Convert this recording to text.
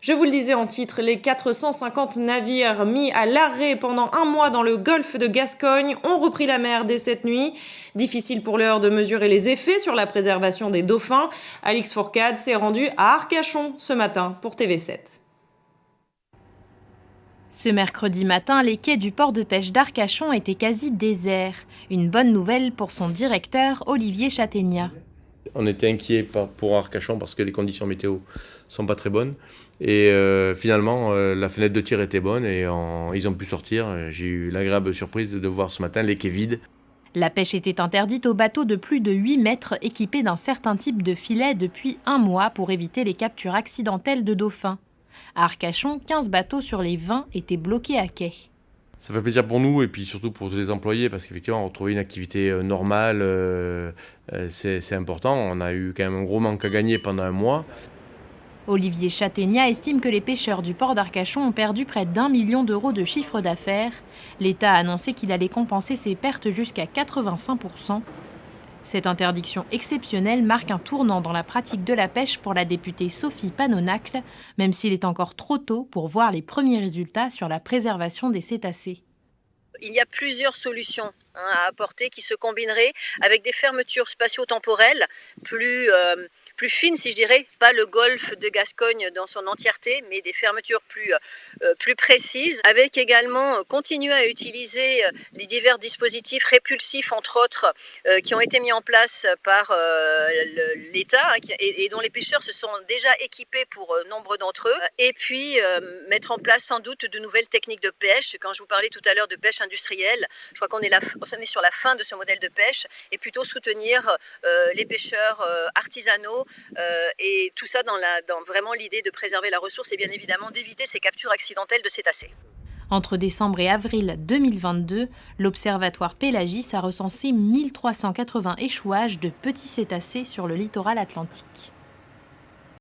Je vous le disais en titre, les 450 navires mis à l'arrêt pendant un mois dans le golfe de Gascogne ont repris la mer dès cette nuit. Difficile pour l'heure de mesurer les effets sur la préservation des dauphins. Alix Fourcade s'est rendu à Arcachon ce matin pour TV7. Ce mercredi matin, les quais du port de pêche d'Arcachon étaient quasi déserts. Une bonne nouvelle pour son directeur, Olivier Châtaignat. On était inquiets pour Arcachon parce que les conditions météo sont pas très bonnes. Et finalement, la fenêtre de tir était bonne et ils ont pu sortir. J'ai eu l'agréable surprise de voir ce matin les quais vides. La pêche était interdite aux bateaux de plus de 8 mètres équipés d'un certain type de filet depuis un mois pour éviter les captures accidentelles de dauphins. À Arcachon, 15 bateaux sur les 20 étaient bloqués à quai. Ça fait plaisir pour nous et puis surtout pour tous les employés parce qu'effectivement, retrouver une activité normale, c'est important. On a eu quand même un gros manque à gagner pendant un mois. Olivier Châtaignat estime que les pêcheurs du port d'Arcachon ont perdu près d'1 million d'euros de chiffre d'affaires. L'État a annoncé qu'il allait compenser ces pertes jusqu'à 85%. Cette interdiction exceptionnelle marque un tournant dans la pratique de la pêche pour la députée Sophie Panonacle, même s'il est encore trop tôt pour voir les premiers résultats sur la préservation des cétacés. Il y a plusieurs solutions à apporter qui se combineraient avec des fermetures spatio-temporelles plus fines, si je dirais, pas le golfe de Gascogne dans son entièreté, mais des fermetures plus précises, avec également continuer à utiliser les divers dispositifs répulsifs, entre autres, qui ont été mis en place par l'État et dont les pêcheurs se sont déjà équipés pour nombre d'entre eux, et puis mettre en place sans doute de nouvelles techniques de pêche. Quand je vous parlais tout à l'heure de pêche industrielle, je crois qu'on est sur la fin de ce modèle de pêche et plutôt soutenir les pêcheurs artisanaux et tout ça dans vraiment l'idée de préserver la ressource et bien évidemment d'éviter ces captures accidentelles de cétacés. Entre décembre et avril 2022, l'Observatoire Pélagis a recensé 1380 échouages de petits cétacés sur le littoral atlantique.